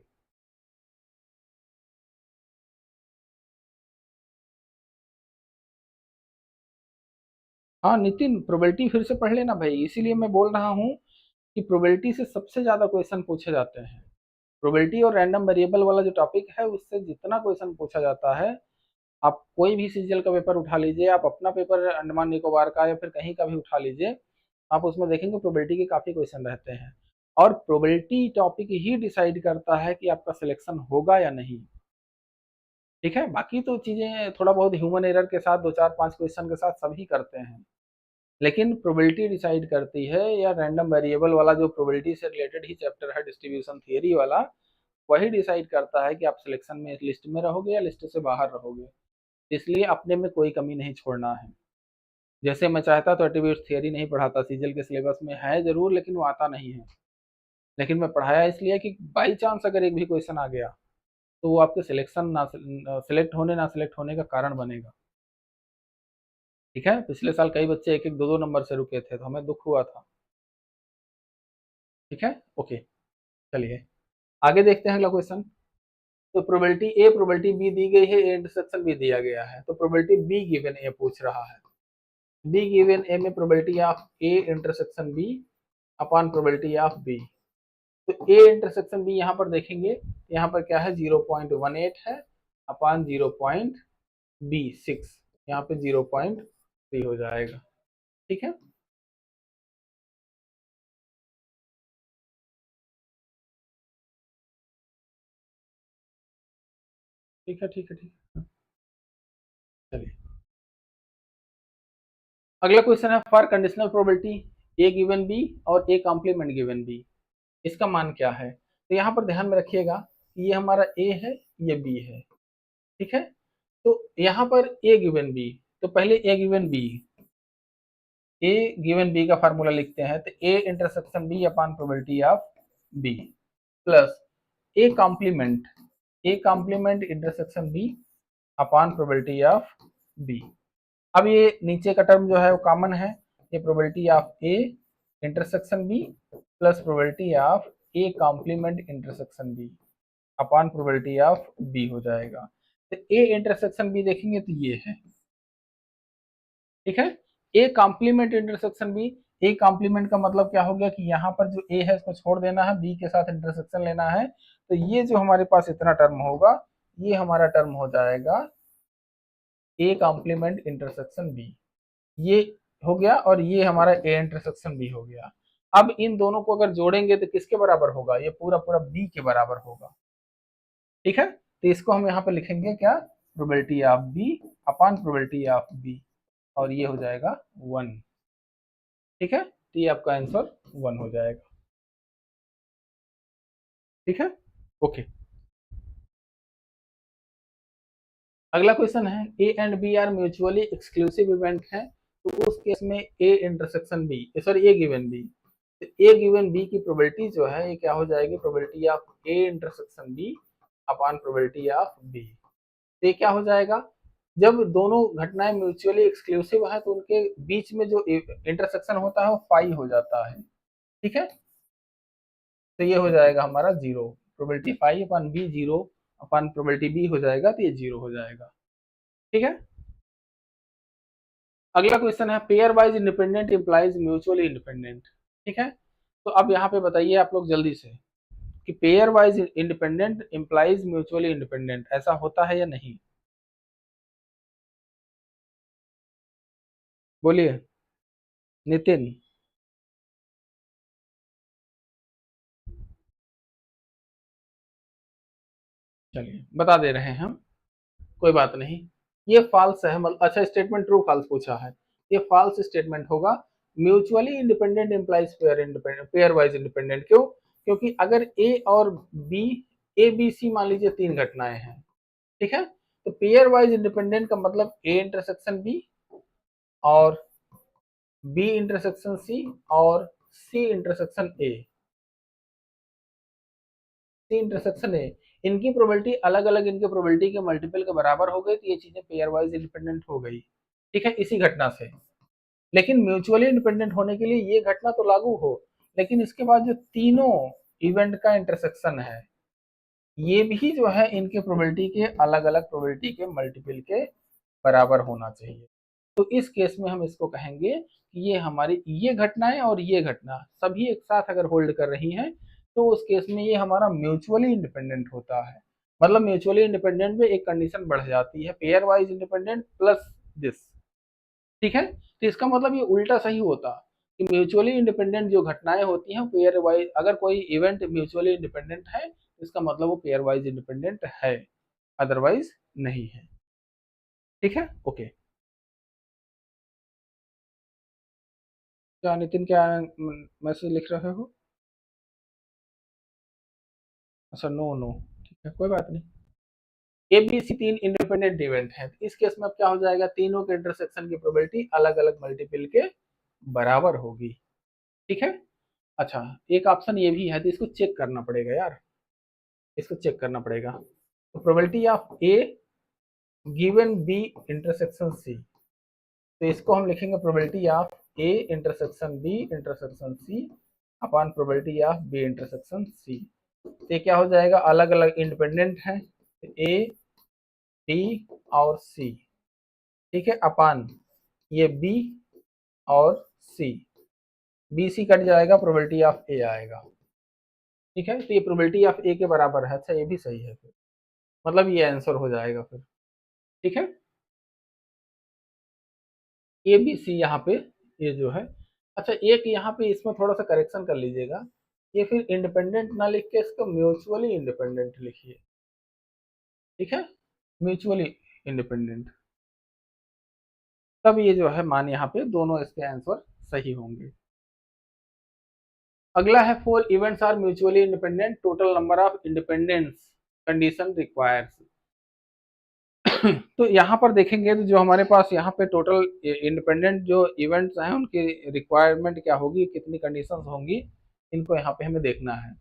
[SPEAKER 1] हाँ नितिन प्रोबेबिलिटी फिर से पढ़ लेना भाई, इसीलिए मैं बोल रहा हूँ कि प्रोबेबिलिटी से सबसे ज्यादा क्वेश्चन पूछे जाते हैं। प्रोबेबिलिटी और रैंडम वेरिएबल वाला जो टॉपिक है उससे जितना क्वेश्चन पूछा जाता है, आप कोई भी सीजीएल का पेपर उठा लीजिए, आप अपना पेपर अंडमान निकोबार का या फिर कहीं का भी उठा लीजिए, आप उसमें देखेंगे प्रोबेबिलिटी के काफी क्वेश्चन रहते हैं, और प्रोबेबिलिटी टॉपिक ही डिसाइड करता है कि आपका सिलेक्शन होगा या नहीं। ठीक है, बाकी तो चीजें थोड़ा बहुत ह्यूमन एरर के साथ 2 4 5 क्वेश्चन के साथ सभी करते हैं, लेकिन प्रोबेबिलिटी डिसाइड करती है, या रैंडम वेरिएबल वाला जो प्रोबेबिलिटी से रिलेटेड ही चैप्टर है डिस्ट्रीब्यूशन थियरी वाला, वही डिसाइड करता है कि आप सिलेक्शन में लिस्ट में रहोगे या लिस्ट से बाहर रहोगे। इसलिए अपने में कोई कमी नहीं छोड़ना है। जैसे मैं चाहता तो एट्रीब्यूट थियरी नहीं पढ़ाता, सीजीएल के सिलेबस में है जरूर लेकिन वो आता नहीं है, लेकिन मैं पढ़ाया इसलिए कि बाई चांस अगर एक भी क्वेश्चन आ गया तो वो आपके सिलेक्शन ना सिलेक्ट होने ना सिलेक्ट होने का कारण बनेगा। ठीक है, पिछले साल कई बच्चे 1 1 2 2 नंबर से रुके थे तो हमें दुख हुआ था। ठीक है, ओके, चलिए आगे देखते हैं अगला क्वेश्चन। तो प्रोबेबिलिटी ए प्रोबेबिलिटी बी दी गई है, ए इंटरसेक्शन बी दिया गया है, तो प्रोबेबिलिटी बी गिवन ए पूछ रहा है। बी गिवन ए में probability of A intersection B upon probability of B. तो ए इंटरसेक्शन बी यहाँ पर देखेंगे, यहाँ पर क्या है 0.18 है अपॉन 0.B6, यहाँ पे 0.3 हो जाएगा। ठीक है, ठीक है, ठीक है, ठीक है, चलिए अगला क्वेश्चन है, for conditional probability A given B और ए कॉम्प्लीमेंट गिवन बी, इसका मान क्या है। तो यहाँ पर ध्यान में रखिएगा कि ये हमारा ए है, ये बी है। ठीक है, तो यहाँ पर ए गिवन बी, तो पहले A given B, A given B का फार्मूला लिखते हैं, तो A intersection B upon probability of B plus A complement intersection B upon probability of B. अब ये नीचे का टर्म जो है वो कॉमन है, ये probability of A intersection B plus probability of A complement intersection B upon probability of B हो जाएगा। तो ए इंटरसेक्शन बी देखेंगे तो ये है। ठीक है, A complement intersection B, A complement का मतलब क्या हो गया कि यहाँ पर जो ए है इसको छोड़ देना है, बी के साथ इंटरसेक्शन लेना है, तो ये जो हमारे पास इतना टर्म होगा ये हमारा टर्म हो जाएगा ए कॉम्प्लीमेंट इंटरसेक्शन बी, ये हो गया, और ये हमारा ए इंटरसेक्शन बी हो गया। अब इन दोनों को अगर जोड़ेंगे तो किसके बराबर होगा, ये पूरा पूरा बी के बराबर होगा। ठीक है, तो इसको हम यहाँ पे लिखेंगे क्या, probability of B upon probability of B, और ये हो जाएगा 1। ठीक है, तो ये आपका आंसर 1 हो जाएगा। ठीक है, ओके, अगला क्वेश्चन है, A and B are mutually exclusive event है, तो उस केस में A intersection B, sorry A given B, तो ए गिवन बी की प्रोबेबिलिटी जो है ये क्या हो जाएगी, probability of A intersection B upon probability of B. तो ये क्या हो जाएगा, जब दोनों घटनाएं म्यूचुअली एक्सक्लूसिव है तो उनके बीच में जो इंटरसेक्शन होता है वो पाई हो जाता है। ठीक है, तो ये हो जाएगा हमारा 0, probability pi upon B 0 upon probability B हो जाएगा, तो ये 0 हो जाएगा। ठीक है, अगला क्वेश्चन है, pair wise independent implies mutually independent. ठीक है, तो अब यहाँ पे बताइए आप लोग जल्दी से कि pair wise independent implies mutually independent, ऐसा होता है या नहीं, बोलिए नितिन। चलिए बता दे रहे हैं हम, कोई बात नहीं, ये फॉल्स है, मतलब अच्छा स्टेटमेंट ट्रू फॉल्स पूछा है, ये फॉल्स स्टेटमेंट होगा। Mutually independent implies pair independent, pair wise independent, क्यों, क्योंकि अगर ए और बी, ए बी सी मान लीजिए 3 घटनाएं हैं। ठीक है, तो पेयर वाइज इंडिपेंडेंट का मतलब ए इंटरसेक्शन बी और बी इंटरसेक्शन सी और सी इंटरसेक्शन ए, सी इंटरसेक्शन ए, इनकी प्रोबेबिलिटी अलग अलग, इनके प्रोबेबिलिटी के मल्टीपल के बराबर हो गई, तो ये चीजें पेयर वाइज इंडिपेंडेंट हो गई। ठीक है, इसी घटना से, लेकिन म्यूचुअली इंडिपेंडेंट होने के लिए ये घटना तो लागू हो, लेकिन इसके बाद जो तीनों इवेंट का इंटरसेक्शन है ये भी जो है इनके प्रोबेबिलिटी के अलग अलग प्रोबेबिलिटी के मल्टीपल के बराबर होना चाहिए। तो इस केस में हम इसको कहेंगे कि ये हमारी ये घटनाएं और ये घटना सभी एक साथ अगर होल्ड कर रही हैं तो उस केस में ये हमारा म्यूचुअली इंडिपेंडेंट होता है। मतलब म्यूचुअली इंडिपेंडेंट में एक कंडीशन बढ़ जाती है, pair wise independent plus this, ठीक है। तो इसका मतलब ये उल्टा सही होता कि म्यूचुअली इंडिपेंडेंट जो घटनाएं होती हैं पेयर वाइज, अगर कोई इवेंट म्यूचुअली इंडिपेंडेंट है तो इसका मतलब वो पेयर वाइज इंडिपेंडेंट है, अदरवाइज नहीं है, ठीक है। ओके, क्या नितिन, क्या मैसेज लिख रहे हो? अच्छा, नो नो, ठीक है, कोई बात नहीं। ए बी सी तीन इंडिपेंडेंट इवेंट है, इस केस में अब क्या हो जाएगा, तीनों के इंटरसेक्शन की प्रोबेबिलिटी अलग अलग मल्टीपल के बराबर होगी, ठीक है। अच्छा, एक ऑप्शन ये भी है तो इसको चेक करना पड़ेगा यार, इसको चेक करना पड़ेगा। तो probability of A given B intersection C, तो इसको हम लिखेंगे probability of A intersection B intersection C upon probability of B intersection C. ये क्या हो जाएगा, अलग अलग इंडिपेंडेंट है, ए बी और सी, ठीक है, अपॉन ये बी और सी, बी सी कट जाएगा, प्रोबेबिलिटी ऑफ ए आएगा, ठीक है। तो ये प्रोबेबिलिटी ऑफ ए के बराबर है, अच्छा ये भी सही है फिर, मतलब ये आंसर हो जाएगा फिर, ठीक है। ए बी सी यहाँ पे ये जो है, अच्छा एक यहाँ पे इसमें थोड़ा सा करेक्शन कर लीजिएगा, ये फिर इंडिपेंडेंट ना लिख के इसको म्यूचुअली इंडिपेंडेंट लिखिए, ठीक है, म्यूचुअली इंडिपेंडेंट, तब ये जो है मान यहाँ पे दोनों इसके आंसर सही होंगे। अगला है four events are mutually independent, total number of independence condition requires. तो यहाँ पर देखेंगे तो जो हमारे पास यहाँ पे टोटल इंडिपेंडेंट जो इवेंट्स हैं उनकी रिक्वायरमेंट क्या होगी, कितनी कंडीशंस होंगी, इनको यहाँ पे हमें देखना है।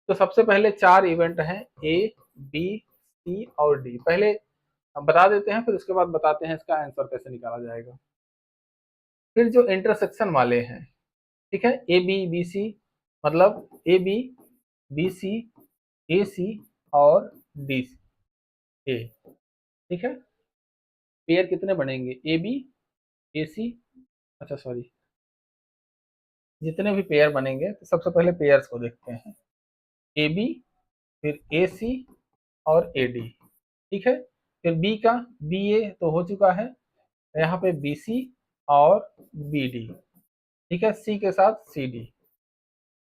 [SPEAKER 1] तो सबसे पहले चार इवेंट हैं, ए बी सी और डी, पहले हम बता देते हैं फिर उसके बाद बताते हैं इसका आंसर कैसे निकाला जाएगा। फिर जो इंटरसेक्शन वाले हैं, ठीक है, ए बी बी सी, मतलब ए बी बी सी ए सी और डी ए, ठीक है। पेयर कितने बनेंगे, ए बी ए सी, अच्छा सॉरी, जितने भी पेयर बनेंगे तो सबसे पहले पेयर्स को देखते हैं, ए बी फिर ए सी और ए डी, ठीक है। फिर बी का बी ए तो हो चुका है, यहाँ पे बी सी और बी डी, ठीक है, सी के साथ सी डी,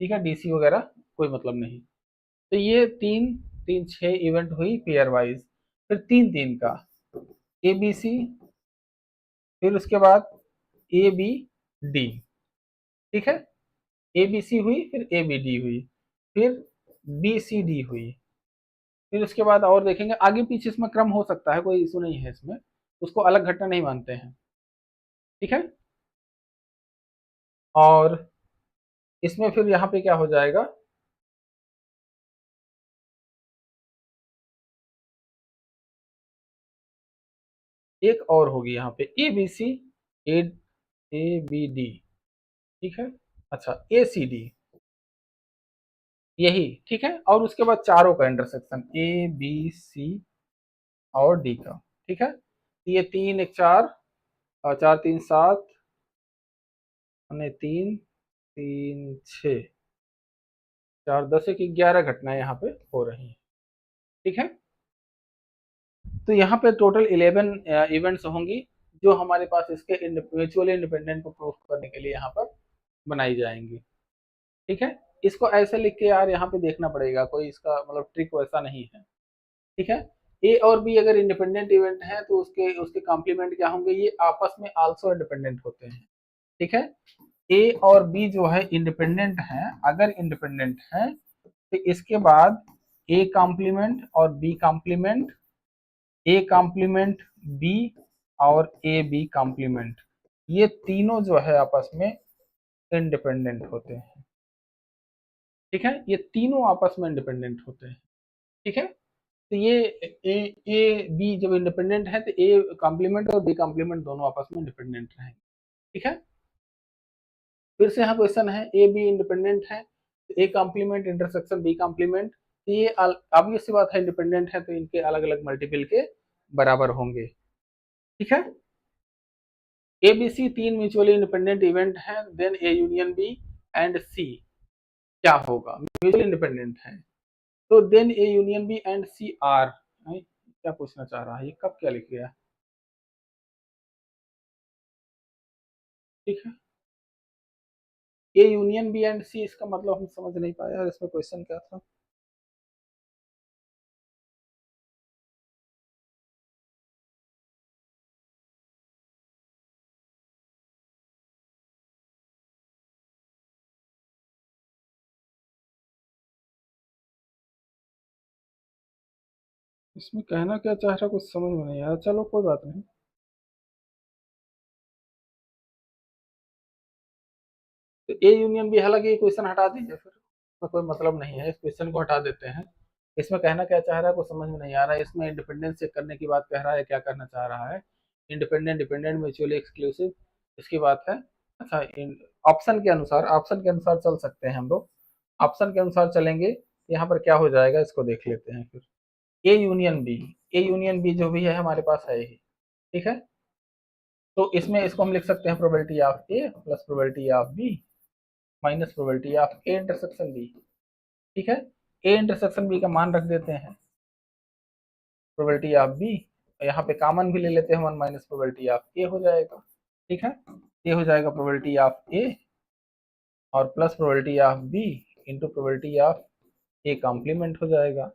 [SPEAKER 1] ठीक है, डी सी वगैरह कोई मतलब नहीं। तो ये तीन तीन छः इवेंट हुई पेयर वाइज। फिर तीन तीन का ए बी सी, फिर उसके बाद ए बी डी, ठीक है, ए बी सी हुई, फिर ए बी डी हुई, फिर बी सी डी हुई, फिर उसके बाद और देखेंगे आगे पीछे इसमें क्रम हो सकता है, कोई इशू नहीं है इसमें, उसको अलग घटना नहीं मानते हैं, ठीक है। और इसमें फिर यहाँ पे क्या हो जाएगा, एक और होगी यहाँ पे A B C A A B D, ठीक है, अच्छा ए सी डी, यही ठीक है। और उसके बाद चारों का इंटरसेक्शन ए बी सी और डी का, ठीक है। ये तीन एक चार और चार तीन सात, तीन तीन छः, चार दस एक 11 घटनाएं यहाँ पे हो रही हैं, ठीक है। तो यहाँ पे टोटल 11 इवेंट्स होंगी जो हमारे पास इसके म्यूचुअली इंडिपेंडेंट को प्रूफ करने के लिए यहाँ पर बनाई जाएंगी, ठीक है। इसको ऐसे लिख के यार यहाँ पे देखना पड़ेगा, कोई इसका मतलब ट्रिक वैसा नहीं है, ठीक है। ए और बी अगर इंडिपेंडेंट इवेंट है तो उसके उसके कॉम्प्लीमेंट क्या होंगे, ये आपस में आल्सो इंडिपेंडेंट होते हैं, ठीक है। ए और बी जो है इंडिपेंडेंट है, अगर इंडिपेंडेंट है तो इसके बाद ए कॉम्प्लीमेंट और B complement, A complement B और ए बी कॉम्प्लीमेंट, ये तीनों जो है आपस में इंडिपेंडेंट होते हैं, ठीक है, ये तीनों आपस में इंडिपेंडेंट होते हैं, ठीक है। तो ये ए बी जब इंडिपेंडेंट है तो ए कॉम्प्लीमेंट और बी कॉम्प्लीमेंट दोनों आपस में इंडिपेंडेंट रहेंगे, ठीक है। फिर से यहाँ क्वेश्चन है ए बी इंडिपेंडेंट है तो A complement intersection B complement, तो ये ऑब्वियस सी बात है इंडिपेंडेंट है तो इनके अलग अलग मल्टीपल के बराबर होंगे, ठीक है। ए बी सी तीन म्यूचुअली इंडिपेंडेंट इवेंट हैं, then A union B and C क्या होगा, म्यूचुअली इंडिपेंडेंट है, तो then A union B and C are, क्या पूछना चाह रहा है, ये कब क्या लिख गया, ठीक है। ए यूनियन बी एंड सी, इसका मतलब हम समझ नहीं पाया और इसमें क्वेश्चन क्या था। इसमें कहना क्या चाह रहा, कुछ समझ में नहीं आया, चलो कोई बात नहीं। तो ए यूनियन बी, हालांकि ये क्वेश्चन हटा दीजिए फिर, इसमें कोई मतलब नहीं है, इस क्वेश्चन को हटा देते हैं। इसमें कहना क्या चाह रहा है कुछ समझ में नहीं आ रहा है। इसमें इंडिपेंडेंस चेक करने की बात कह रहा है, क्या करना चाह रहा है, इंडिपेंडेंट डिपेंडेंट म्यूचुअली एक्सक्लूसिव, इसकी बात है। अच्छा, ऑप्शन के अनुसार चल सकते हैं हम लोग, ऑप्शन के अनुसार चलेंगे, यहाँ पर क्या हो जाएगा इसको देख लेते हैं फिर। A union B, A union B जो भी है हमारे पास है ही, ठीक है। तो इसमें इसको हम लिख सकते हैं probability of A plus probability of B minus probability of A intersection B, ठीक है। ए इंटरसेक्शन बी का मान रख देते हैं प्रोबेबिलिटी ऑफ बी, यहाँ पे कॉमन भी ले लेते हैं, 1 माइनस प्रोबेबिलिटी ऑफ ए हो जाएगा, ठीक है। ये हो जाएगा प्रोबेबिलिटी ऑफ ए और plus probability of B into probability of A complement हो जाएगा,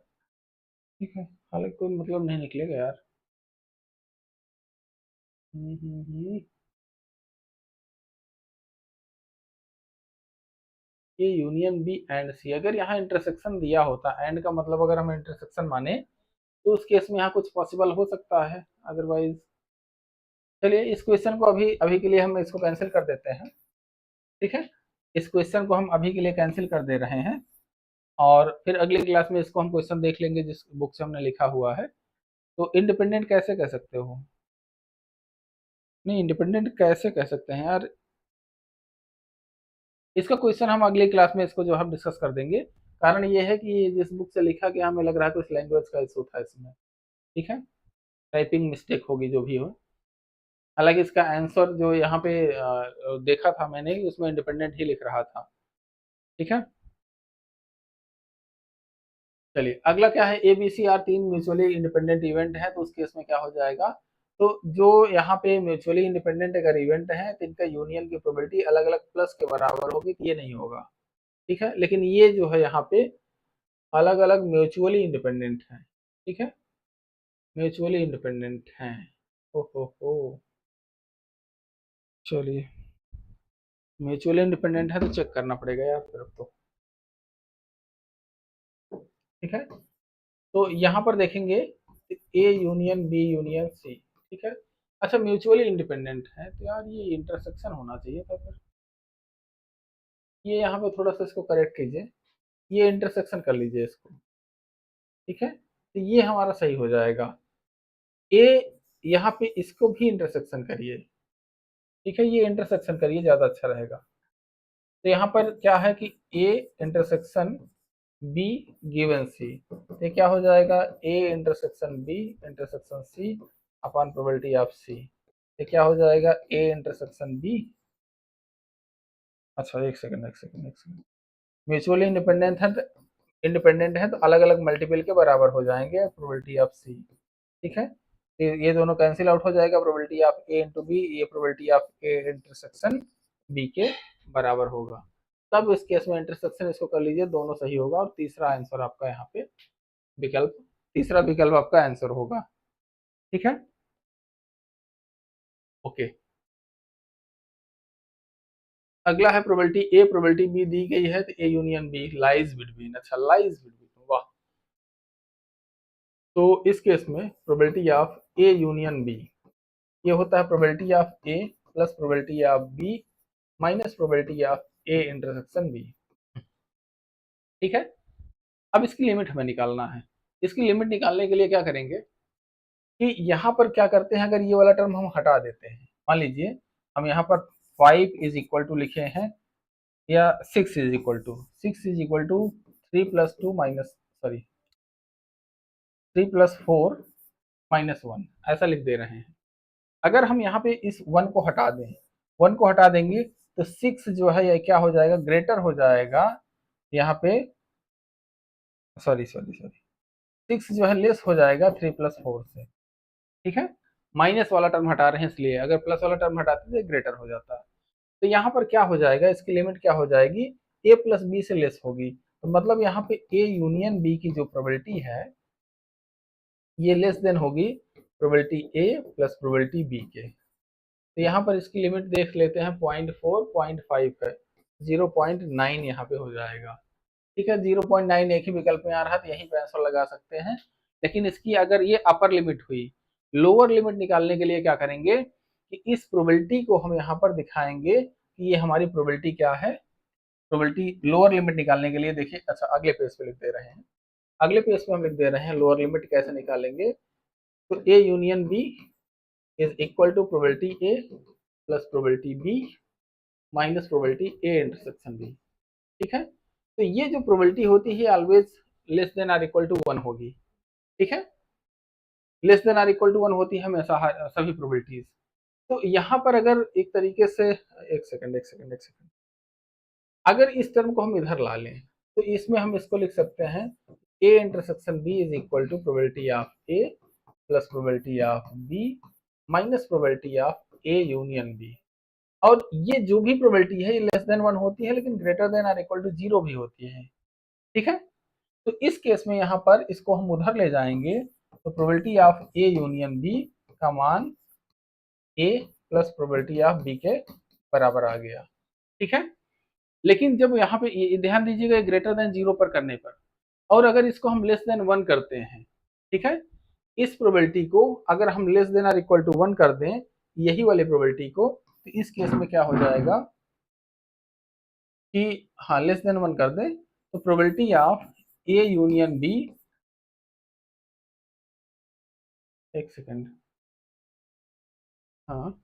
[SPEAKER 1] ठीक है। हालांकि कोई मतलब नहीं निकलेगा यार। ये यूनियन बी एंड सी, अगर यहाँ इंटरसेक्शन दिया होता, एंड का मतलब अगर हम इंटरसेक्शन माने तो उस केस में यहाँ कुछ पॉसिबल हो सकता है, अदरवाइज चलिए इस क्वेश्चन को अभी अभी के लिए हम इसको कैंसिल कर देते हैं, ठीक है। इस क्वेश्चन को हम अभी के लिए कैंसिल कर दे रहे हैं और फिर अगली क्लास में इसको हम क्वेश्चन देख लेंगे जिस बुक से हमने लिखा हुआ है। तो इंडिपेंडेंट कैसे कह सकते हो, नहीं इंडिपेंडेंट कैसे कह सकते हैं यार, इसका क्वेश्चन हम अगली क्लास में इसको जो हम डिस्कस कर देंगे। कारण ये है कि जिस बुक से लिखा गया हमें लग रहा है कुछ लैंग्वेज का इशू था इसमें, ठीक है, टाइपिंग मिस्टेक होगी जो भी हो। हालांकि इसका आंसर जो यहाँ पे देखा था मैंने, उसमें इंडिपेंडेंट ही लिख रहा था, ठीक है। चलिए अगला क्या है, ए बी सी आर तीन म्यूचुअली इंडिपेंडेंट इवेंट है, तो उस केस में क्या हो जाएगा, तो जो यहाँ पे म्यूचुअली इंडिपेंडेंट अगर इवेंट है तो इनका यूनियन की प्रोबेबिलिटी अलग अलग प्लस के बराबर होगी, तो ये नहीं होगा, ठीक है। लेकिन ये जो है यहाँ पे अलग अलग म्यूचुअली इंडिपेंडेंट है, ठीक है, म्यूचुअली इंडिपेंडेंट हैं। हो चलिए, म्यूचुअली इंडिपेंडेंट है तो चेक करना पड़ेगा यार फिर अब तो, ठीक है। तो यहाँ पर देखेंगे A union B union C, ठीक है। अच्छा म्यूचुअली इंडिपेंडेंट है तो यार ये इंटरसेक्शन होना चाहिए था फिर, ये यहाँ पे थोड़ा सा इसको करेक्ट कीजिए, ये इंटरसेक्शन कर लीजिए इसको, ठीक है, तो ये हमारा सही हो जाएगा। ए, यहाँ पे इसको भी इंटरसेक्शन करिए, ठीक है, ये इंटरसेक्शन करिए ज्यादा अच्छा रहेगा। तो यहाँ पर क्या है कि A intersection B given C, तो क्या हो जाएगा, A intersection B intersection C upon probability of C, ये क्या हो जाएगा, ए इंटरसेक्शन बी, अच्छा एक सेकंड, म्यूचुअली इंडिपेंडेंट है तो अलग अलग मल्टीपल के बराबर हो जाएंगे प्रोबेबिलिटी ऑफ सी, ठीक है। तो ये दोनों कैंसिल आउट हो जाएगा, probability of A into B, ये probability of A intersection B के बराबर होगा। तब इस केस में इंटरसेक्शन इसको कर लीजिए, दोनों सही होगा और तीसरा आंसर आपका यहाँ पे विकल्प, तीसरा विकल्प आपका आंसर होगा, ठीक है, ओके। अगला है प्रोबेबिलिटी ए प्रोबेबिलिटी बी दी गई है तो A union B lies between, अच्छा लाइज बिटवीन, वाह। तो इस केस में probability of A union B, ये होता है probability of A plus probability of B minus probability of A intersection B, ठीक है। अब इसकी लिमिट हमें निकालना है, इसकी लिमिट निकालने के लिए क्या करेंगे कि यहाँ पर क्या करते हैं, अगर ये वाला टर्म हम हटा देते हैं, मान लीजिए हम यहाँ पर 5 इज इक्वल टू लिखे हैं या 6 is equal to 3 plus 2 minus, sorry 3 plus 4 minus 1 ऐसा लिख दे रहे हैं। अगर हम यहाँ पे इस 1 को हटा दें, 1 को हटा देंगे तो 6 जो है ये क्या हो जाएगा, ग्रेटर हो जाएगा यहाँ पे सॉरी सॉरी सॉरी, 6 जो है लेस हो जाएगा 3 प्लस 4 से, ठीक है। माइनस वाला टर्म हटा रहे हैं इसलिए, अगर प्लस वाला टर्म हटाते तो ग्रेटर हो जाता। तो यहाँ पर क्या हो जाएगा, इसकी लिमिट क्या हो जाएगी, ए प्लस बी से लेस होगी। तो मतलब यहाँ पे ए यूनियन बी की जो प्रोबेबिलिटी है ये लेस देन होगी probability A plus probability B के। तो यहाँ पर इसकी लिमिट देख लेते हैं, 0.4 0.5 है, 0.9 यहाँ पे हो जाएगा, ठीक है। 0.9 एक ही विकल्प में आ रहा है तो यहीं पे आंसर लगा सकते हैं। लेकिन इसकी अगर ये अपर लिमिट हुई, लोअर लिमिट निकालने के लिए क्या करेंगे कि इस प्रोबेबिलिटी को हम यहाँ पर दिखाएंगे कि ये हमारी प्रोबेबिलिटी क्या है। प्रोबेबिलिटी लोअर लिमिट निकालने के लिए देखिए, अच्छा अगले पेज पे लिख दे रहे हैं, अगले पेज पे हम लिख दे रहे हैं लोअर लिमिट कैसे निकालेंगे। तो A union B is equal to probability A plus probability B minus probability A intersection B, ठीक है। तो ये जो प्रोबेबिलिटी होती है always less than or equal to 1 होगी, ठीक है। Less than or equal to 1 होती है हमेशा सभी प्रोबेबिलिटीज। तो यहाँ पर अगर एक तरीके से, एक सेकंड, अगर इस टर्म को हम इधर ला लें तो इसमें हम इसको लिख सकते हैं A intersection B is equal to probability of A plus probability of B minus probability of A union B. और ये जो भी प्रोबेबिलिटी है ये लेस देन 1 होती है, लेकिन greater than or equal to 0 भी होती है, ठीक है। तो इस केस में यहाँ पर इसको हम उधर ले जाएंगे तो probability of A union B का मान A plus probability of B के बराबर आ गया, ठीक है। लेकिन जब यहाँ पे ध्यान दीजिएगा ग्रेटर देन 0 पर करने पर, और अगर इसको हम लेस देन 1 करते हैं, ठीक है, इस प्रोबेबिलिटी को अगर हम less than or equal to 1 कर दें यही वाली प्रोबेबिलिटी को, तो इस केस में क्या हो जाएगा कि हाँ लेस देन 1 कर दें तो probability of A union B, एक सेकेंड, हाँ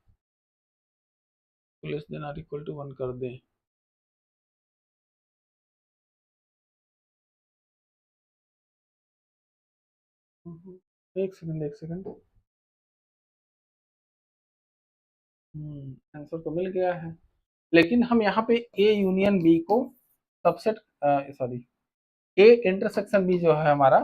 [SPEAKER 1] less than or equal to 1 कर दें, एक सेकंड, आंसर तो मिल गया है। लेकिन हम यहाँ पे ए यूनियन बी को subset, sorry A intersection B जो है हमारा,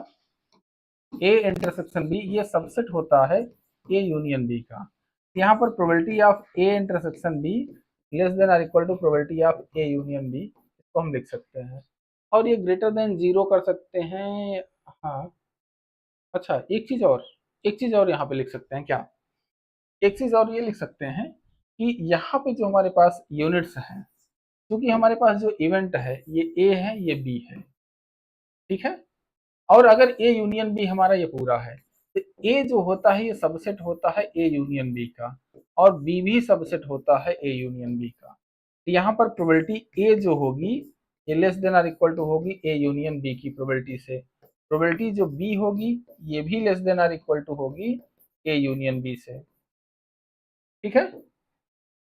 [SPEAKER 1] ए इंटरसेक्शन बी ये सबसेट होता है ए यूनियन बी का। यहाँ पर probability of A intersection B less than or equal to probability of A union B, इसको हम लिख सकते हैं। और ये ग्रेटर देन 0 कर सकते हैं, हाँ। अच्छा एक चीज और यहाँ पे लिख सकते हैं क्या, एक चीज और ये लिख सकते हैं कि यहाँ पे जो हमारे पास यूनिट्स हैं, क्योंकि हमारे पास जो इवेंट है ये ए है ये बी है, ठीक है। और अगर ए यूनियन बी हमारा ये पूरा है तो ए जो होता है ये सबसेट होता है ए यूनियन बी का, और बी भी सबसेट होता है ए यूनियन बी का। तो यहाँ पर प्रोबेबिलिटी ए जो होगी ये less than or equal to होगी ए यूनियन बी की प्रोबेबिलिटी से, प्रोबेबिलिटी जो बी होगी ये भी less than or equal to होगी ए यूनियन बी से, ठीक है।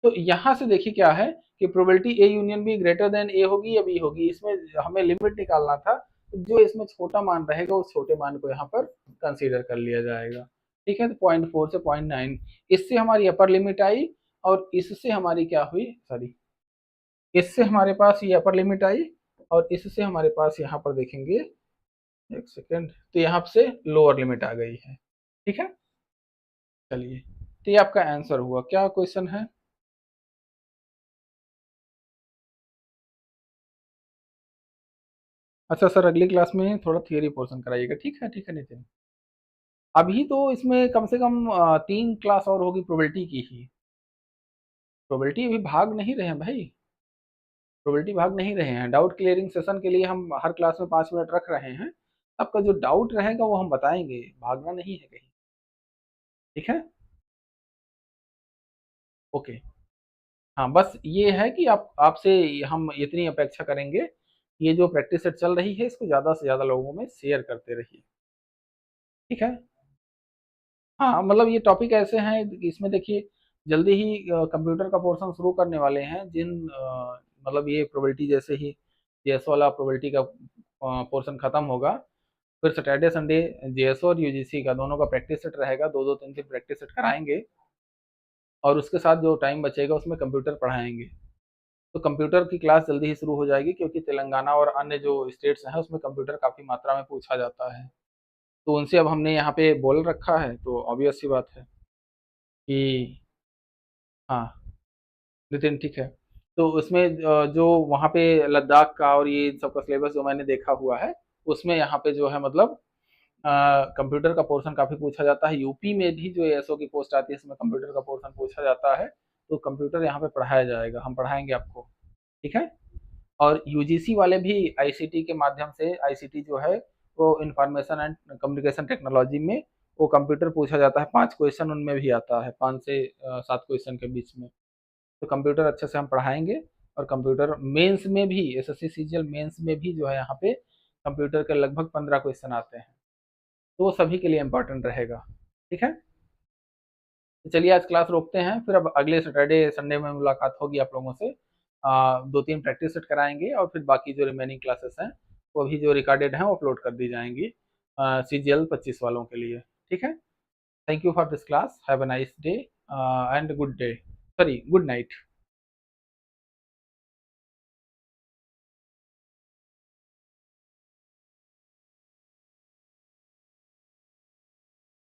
[SPEAKER 1] तो यहाँ से देखिए क्या है कि probability A union B greater than A होगी या बी होगी, इसमें हमें लिमिट निकालना था। तो जो इसमें छोटा मान रहेगा उस छोटे मान को यहाँ पर कंसीडर कर लिया जाएगा, ठीक है। तो 0.4 से 0.9 इससे हमारी अपर लिमिट आई, और इससे हमारी क्या हुई, सॉरी इससे हमारे पास ये अपर लिमिट आई, और इससे हमारे पास यहाँ पर देखेंगे, एक सेकेंड, तो यहाँ से लोअर लिमिट आ गई है, ठीक है। चलिए, तो ये आपका आंसर हुआ, क्या क्वेश्चन है। अच्छा सर अगली क्लास में थोड़ा थियरी पोर्शन कराइएगा, ठीक है नितिन। अभी तो इसमें कम से कम 3 क्लास और होगी प्रोबेबिलिटी की ही, प्रोबेबिलिटी अभी भाग नहीं रहे हैं भाई, प्रोबेबिलिटी भाग नहीं रहे हैं। डाउट क्लियरिंग सेशन के लिए हम हर क्लास में 5 मिनट रख रहे हैं, आपका जो डाउट रहेगा वो हम बताएंगे, भागना नहीं है कहीं, ठीक है। ओके, हाँ बस ये है कि आप आपसे हम इतनी अपेक्षा करेंगे, ये जो प्रैक्टिस सेट चल रही है इसको ज़्यादा से ज़्यादा लोगों में शेयर करते रहिए, ठीक है। हाँ मतलब ये टॉपिक ऐसे हैं इसमें देखिए, जल्दी ही कंप्यूटर का पोर्शन शुरू करने वाले हैं, जिन मतलब ये प्रोबेबिलिटी जैसे ही जेएस वाला प्रोबेबिलिटी का पोर्शन खत्म होगा, फिर सैटरडे संडे जेएसओ और यूजीसी का दोनों का प्रैक्टिस सेट रहेगा, 2-2 3-3 प्रैक्टिस सेट कराएंगे, और उसके साथ जो टाइम बचेगा उसमें कंप्यूटर पढ़ाएंगे। तो कंप्यूटर की क्लास जल्दी ही शुरू हो जाएगी, क्योंकि तेलंगाना और अन्य जो स्टेट्स हैं उसमें कंप्यूटर काफ़ी मात्रा में पूछा जाता है। तो उनसे अब हमने यहाँ पे बोल रखा है, तो ऑब्वियस सी बात है कि हाँ, नितिन ठीक है। तो उसमें जो वहाँ पे लद्दाख का और ये इन सब का सिलेबस जो मैंने देखा हुआ है, उसमें यहाँ पे जो है मतलब कंप्यूटर का पोर्शन काफ़ी पूछा जाता है। यूपी में भी जो एएसओ की पोस्ट आती है इसमें कंप्यूटर का पोर्शन पूछा जाता है। तो कंप्यूटर यहाँ पे पढ़ाया जाएगा, हम पढ़ाएंगे आपको, ठीक है। और यूजीसी वाले भी आईसीटी के माध्यम से, आईसीटी जो है वो इंफॉर्मेशन एंड कम्युनिकेशन टेक्नोलॉजी में वो कंप्यूटर पूछा जाता है। 5 क्वेश्चन उनमें भी आता है, 5 से 7 क्वेश्चन के बीच में। तो कंप्यूटर अच्छे से हम पढ़ाएंगे। और कंप्यूटर मेंस में भी, एसएससी सीजीएल मेंस में भी जो है यहाँ पे कंप्यूटर के लगभग 15 क्वेश्चन आते हैं। तो वो सभी के लिए इम्पोर्टेंट रहेगा, ठीक है। तो चलिए आज क्लास रोकते हैं, फिर अब अगले सैटरडे संडे में मुलाकात होगी आप लोगों से। 2-3 प्रैक्टिस सेट कराएंगे और फिर बाकी जो रिमेनिंग क्लासेस हैं वो भी जो रिकॉर्डेड हैं वो अपलोड कर दी जाएंगी सीजीएल 25 वालों के लिए, ठीक है। Thank you for this class, have a nice day and good day, sorry good night.